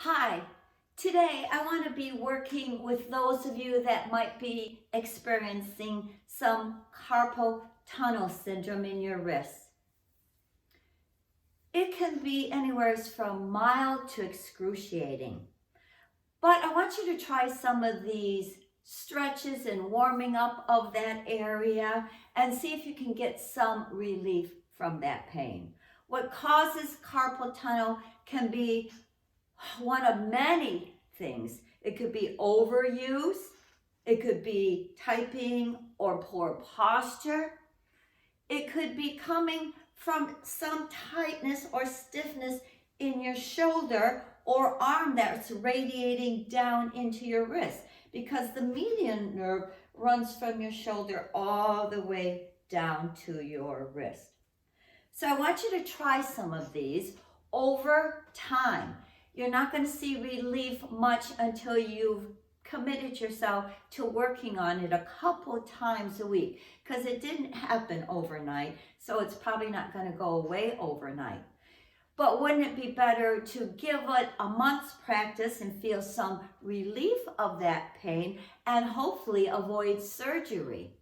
Hi, today I want to be working with those of you that might be experiencing some carpal tunnel syndrome in your wrists. It can be anywhere from mild to excruciating. But I want you to try some of these stretches and warming up of that area and see if you can get some relief from that pain. What causes carpal tunnel can be one of many things. It could be overuse, it could be typing or poor posture, it could be coming from some tightness or stiffness in your shoulder or arm that's radiating down into your wrist, because the median nerve runs from your shoulder all the way down to your wrist. So I want you to try some of these over time. You're not going to see relief much until you've committed yourself to working on it a couple times a week, because it didn't happen overnight, so it's probably not going to go away overnight. But wouldn't it be better to give it a month's practice and feel some relief of that pain and hopefully avoid surgery?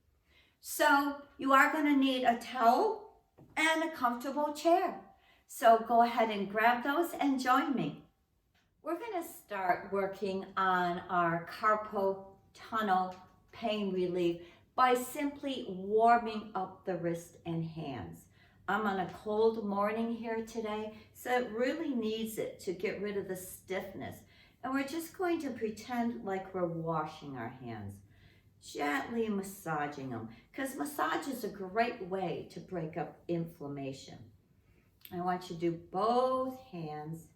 So you are going to need a towel and a comfortable chair. So go ahead and grab those and join me. We're going to start working on our carpal tunnel pain relief by simply warming up the wrist and hands. I'm on a cold morning here today, so it really needs it to get rid of the stiffness. And we're just going to pretend like we're washing our hands, gently massaging them, because massage is a great way to break up inflammation. I want you to do both hands.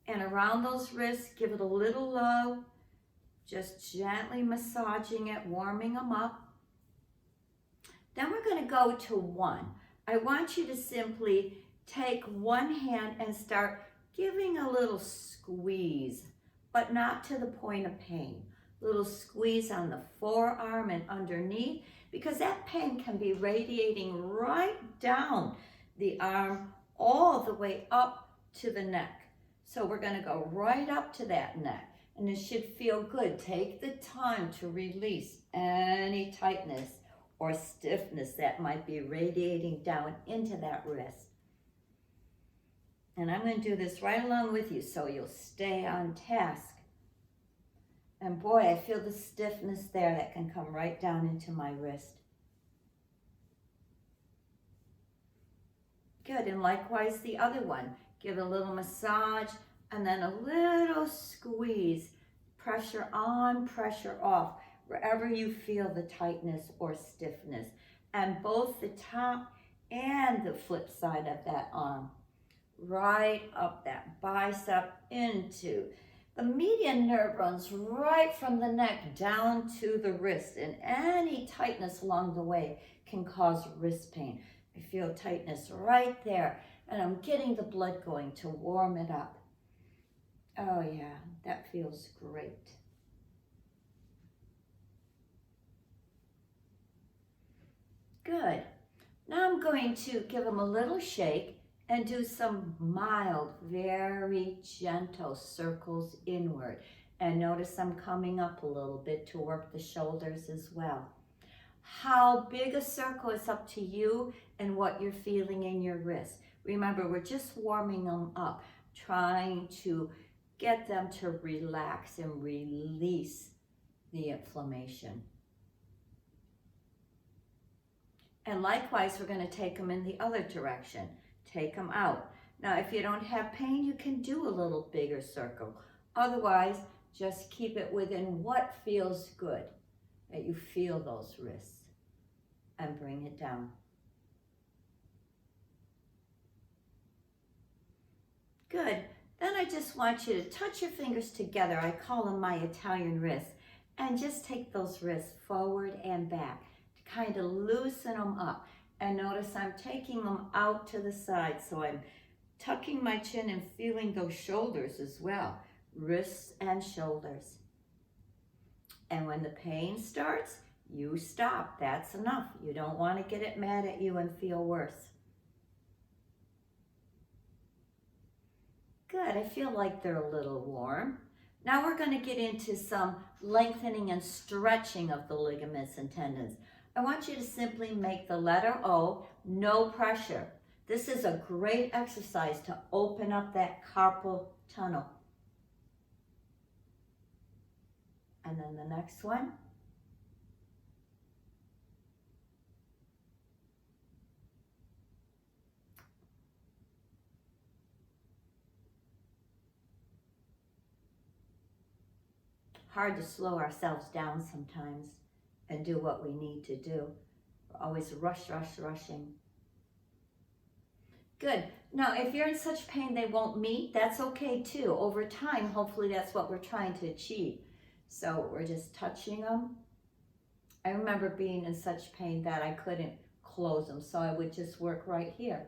And around those wrists, give it a little love, just gently massaging it, warming them up. Then we're going to go to one. I want you to simply take one hand and start giving a little squeeze, but not to the point of pain. A little squeeze on the forearm and underneath, because that pain can be radiating right down the arm all the way up to the neck. So we're going to go right up to that neck, and it should feel good. Take the time to release any tightness or stiffness that might be radiating down into that wrist. And I'm going to do this right along with you so you'll stay on task. And boy, I feel the stiffness there that can come right down into my wrist. Good, and likewise the other one. Give it a little massage and then a little squeeze. Pressure on, pressure off, wherever you feel the tightness or stiffness. And both the top and the flip side of that arm. Right up that bicep into. The median nerve runs right from the neck down to the wrist, and any tightness along the way can cause wrist pain. I feel tightness right there. And I'm getting the blood going to warm it up. Oh yeah, that feels great. Good. Now I'm going to give them a little shake and do some mild, very gentle circles inward. And notice I'm coming up a little bit to work the shoulders as well. How big a circle is up to you and what you're feeling in your wrist. Remember, we're just warming them up, trying to get them to relax and release the inflammation. And likewise, we're going to take them in the other direction. Take them out. Now, if you don't have pain, you can do a little bigger circle. Otherwise, just keep it within what feels good, that you feel those wrists, and bring it down. Good. Then I just want you to touch your fingers together. I call them my Italian wrists. And just take those wrists forward and back to kind of loosen them up. And notice I'm taking them out to the side. So I'm tucking my chin and feeling those shoulders as well. Wrists and shoulders. And when the pain starts, you stop. That's enough. You don't want to get it mad at you and feel worse. Good, I feel like they're a little warm. Now we're going to get into some lengthening and stretching of the ligaments and tendons. I want you to simply make the letter O, no pressure. This is a great exercise to open up that carpal tunnel. And then the next one. Hard to slow ourselves down sometimes and do what we need to do. We're always rushing. Good. Now, if you're in such pain they won't meet, that's okay too. Over time, hopefully that's what we're trying to achieve. So we're just touching them. I remember being in such pain that I couldn't close them, so I would just work right here.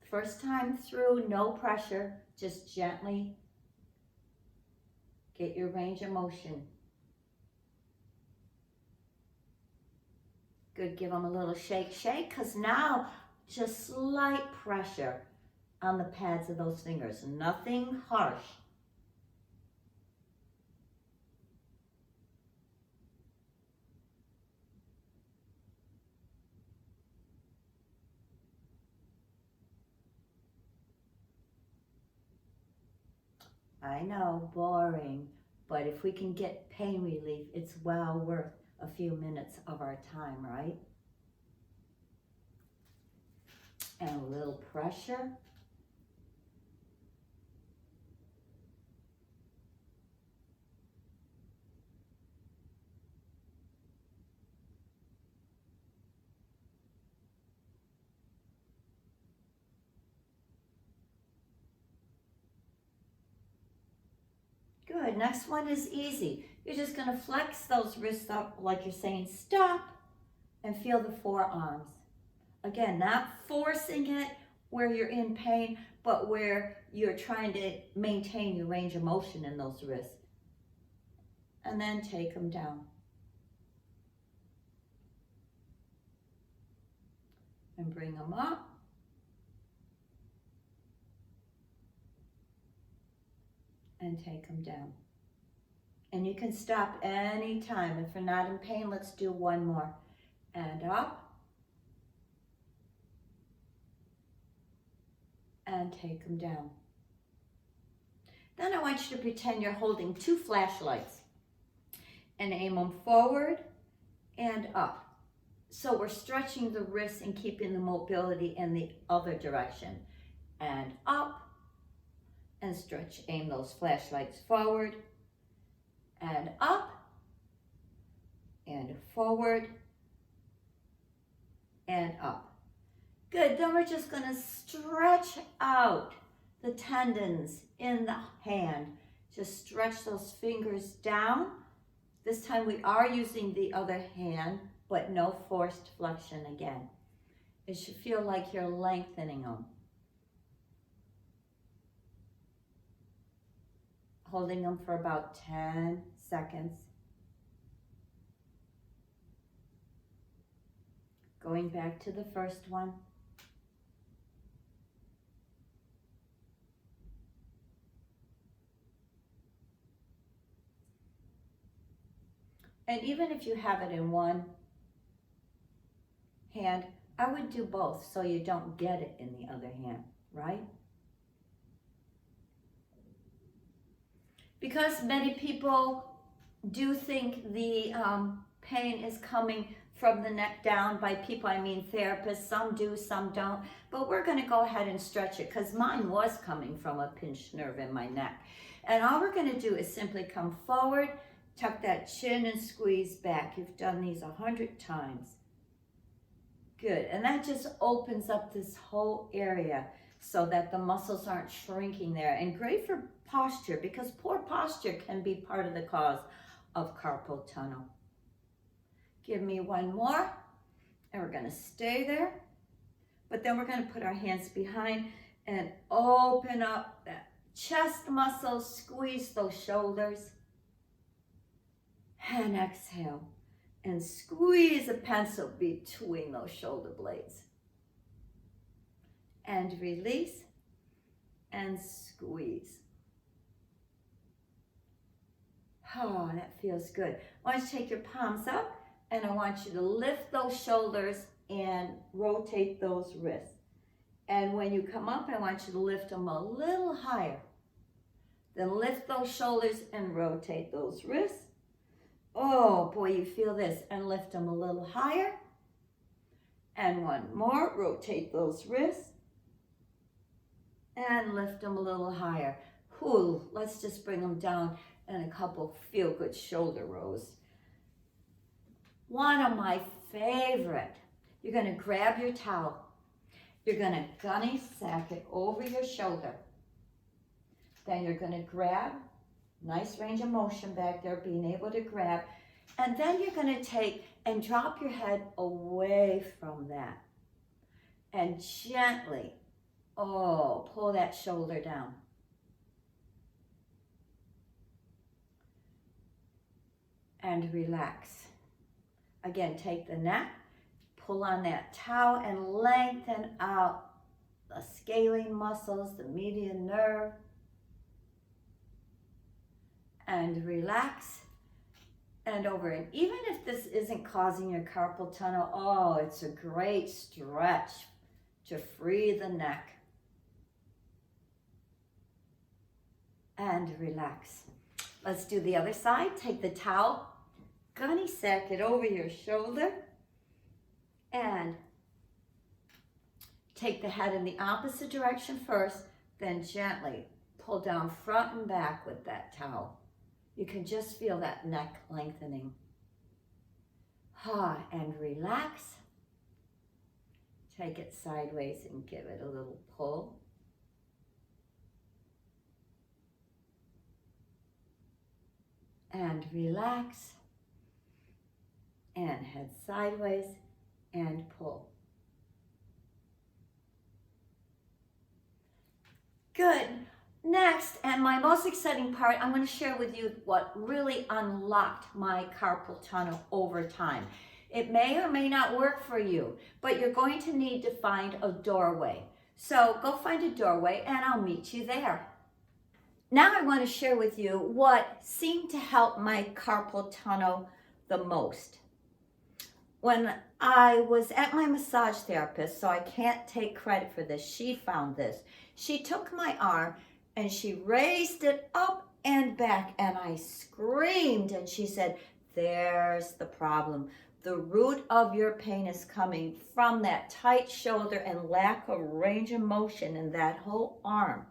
First time through, no pressure, just gently get your range of motion. Good, give them a little shake, because now just slight pressure on the pads of those fingers, nothing harsh. I know, boring, but if we can get pain relief, it's well worth a few minutes of our time, right? And a little pressure. Good, next one is easy. You're just gonna flex those wrists up like you're saying stop and feel the forearms. Again, not forcing it where you're in pain, but where you're trying to maintain your range of motion in those wrists. And then take them down. And bring them up. And take them down. And you can stop anytime. If you're not in pain, let's do one more. And up. And take them down. Then I want you to pretend you're holding two flashlights and aim them forward and up. So we're stretching the wrists and keeping the mobility in the other direction. And up. And stretch, aim those flashlights forward and up and forward and up. Good, then we're just gonna stretch out the tendons in the hand. Just stretch those fingers down. This time we are using the other hand, but no forced flexion again. It should feel like you're lengthening them. Holding them for about 10 seconds. Going back to the first one. And even if you have it in one hand, I would do both so you don't get it in the other hand, right? Because many people do think the pain is coming from the neck down. By people, I mean therapists. Some do, some don't. But we're going to go ahead and stretch it because mine was coming from a pinched nerve in my neck. And all we're going to do is simply come forward, tuck that chin and squeeze back. You've done these 100 times. Good. And that just opens up this whole area so that the muscles aren't shrinking there. And great for posture, because poor posture can be part of the cause of carpal tunnel. Give me one more, and we're gonna stay there. But then we're gonna put our hands behind and open up that chest muscles, squeeze those shoulders, and exhale. And squeeze a pencil between those shoulder blades. And release and squeeze. Oh, that feels good. I want you to take your palms up and I want you to lift those shoulders and rotate those wrists. And when you come up, I want you to lift them a little higher. Then lift those shoulders and rotate those wrists. Oh boy, you feel this. And lift them a little higher. And one more, rotate those wrists. And lift them a little higher. Whew, let's just bring them down in a couple feel-good shoulder rows. One of my favorite. You're going to grab your towel. You're going to gunny sack it over your shoulder. Then you're going to grab, nice range of motion back there, being able to grab. And then you're going to take and drop your head away from that. And gently, pull that shoulder down. And relax. Again, take the neck, pull on that towel and lengthen out the scalene muscles, the median nerve. And relax and over. And even if this isn't causing your carpal tunnel, it's a great stretch to free the neck. And relax. Let's do the other side. Take the towel, gunny sack it over your shoulder, and take the head in the opposite direction first, then gently pull down front and back with that towel. You can just feel that neck lengthening. And relax. Take it sideways and give it a little pull. And relax. And head sideways and pull. Good. Next, and my most exciting part, I'm going to share with you what really unlocked my carpal tunnel over time. It may or may not work for you, but you're going to need to find a doorway. So go find a doorway and I'll meet you there. Now I want to share with you what seemed to help my carpal tunnel the most. When I was at my massage therapist, so I can't take credit for this, she found this. She took my arm and she raised it up and back and I screamed and she said, there's the problem. The root of your pain is coming from that tight shoulder and lack of range of motion in that whole arm.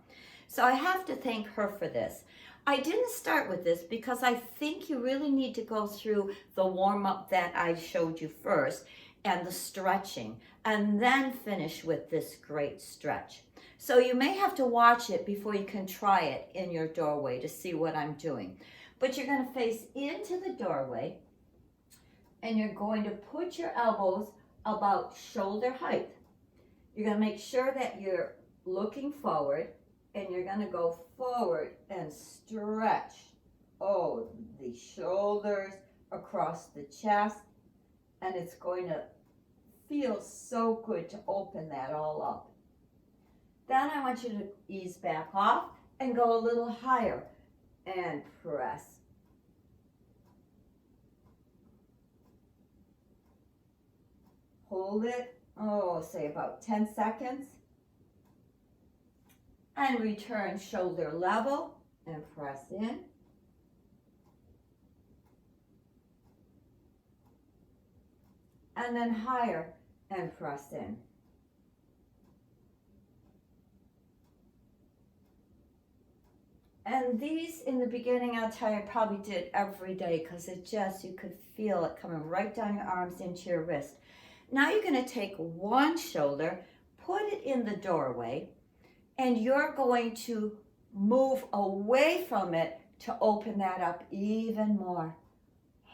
So I have to thank her for this. I didn't start with this because I think you really need to go through the warm-up that I showed you first and the stretching and then finish with this great stretch. So you may have to watch it before you can try it in your doorway to see what I'm doing. But you're going to face into the doorway and you're going to put your elbows about shoulder height. You're going to make sure that you're looking forward and you're going to go forward and stretch, the shoulders across the chest, and it's going to feel so good to open that all up. Then I want you to ease back off and go a little higher and press. Hold it, say about 10 seconds. And return shoulder level and press in. And then higher and press in. And these in the beginning, I'll tell you, I probably did every day because you could feel it coming right down your arms into your wrist. Now you're going to take one shoulder, put it in the doorway, and you're going to move away from it to open that up even more.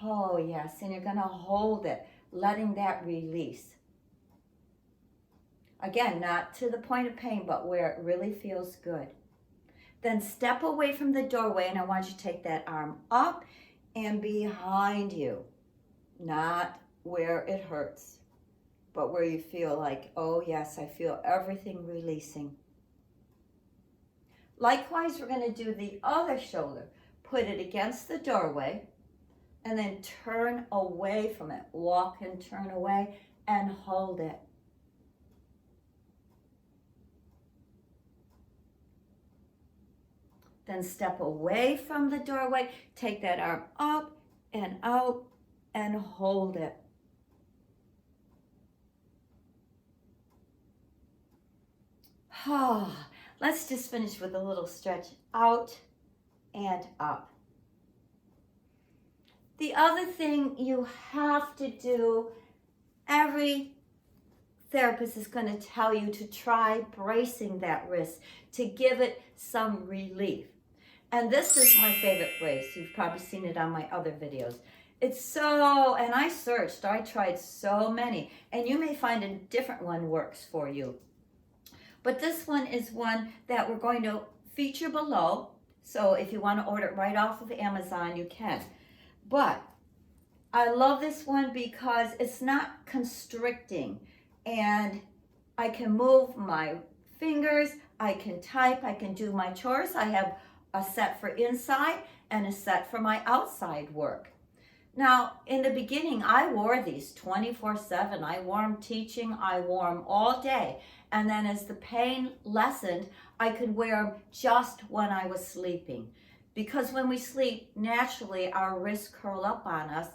Oh yes, and you're going to hold it, letting that release. Again, not to the point of pain, but where it really feels good. Then step away from the doorway and I want you to take that arm up and behind you. not where it hurts, but where you feel like, oh yes, I feel everything releasing. Likewise, we're going to do the other shoulder. Put it against the doorway and then turn away from it. Walk and turn away and hold it. Then step away from the doorway. Take that arm up and out and hold it. Let's just finish with a little stretch out and up. The other thing you have to do, every therapist is going to tell you to try bracing that wrist to give it some relief. And this is my favorite brace. You've probably seen it on my other videos. And I searched, I tried so many, and you may find a different one works for you. But this one is one that we're going to feature below. So if you want to order it right off of Amazon, you can. But I love this one because it's not constricting, and I can move my fingers, I can type, I can do my chores. I have a set for inside and a set for my outside work. Now, in the beginning, I wore these 24/7. I wore them teaching, I wore them all day. And then as the pain lessened, I could wear them just when I was sleeping. Because when we sleep, naturally our wrists curl up on us,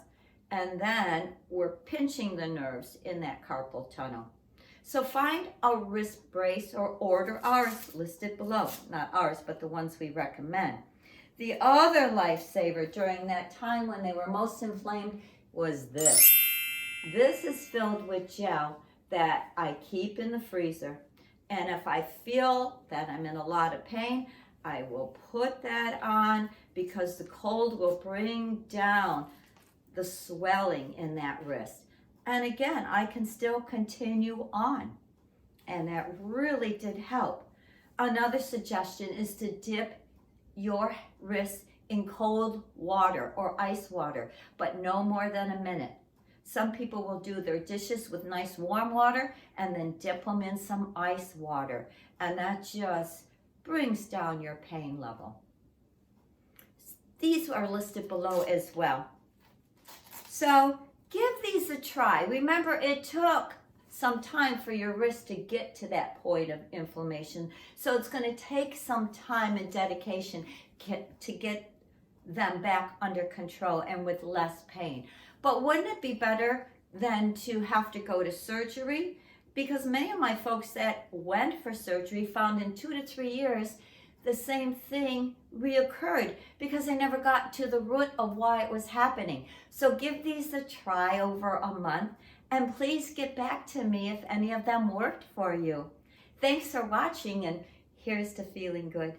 and then we're pinching the nerves in that carpal tunnel. So find a wrist brace or order ours listed below. Not ours, but the ones we recommend. The other lifesaver during that time when they were most inflamed was this. This is filled with gel that I keep in the freezer. And if I feel that I'm in a lot of pain, I will put that on because the cold will bring down the swelling in that wrist. And again, I can still continue on. And that really did help. Another suggestion is to dip your wrist in cold water or ice water, but no more than a minute. Some people will do their dishes with nice warm water and then dip them in some ice water. And that just brings down your pain level. These are listed below as well. So give these a try. Remember, it took some time for your wrist to get to that point of inflammation. So it's going to take some time and dedication to get them back under control and with less pain. But wouldn't it be better than to have to go to surgery? Because many of my folks that went for surgery found in 2 to 3 years the same thing reoccurred because they never got to the root of why it was happening. So give these a try over a month, and please get back to me if any of them worked for you. Thanks for watching, and here's to feeling good.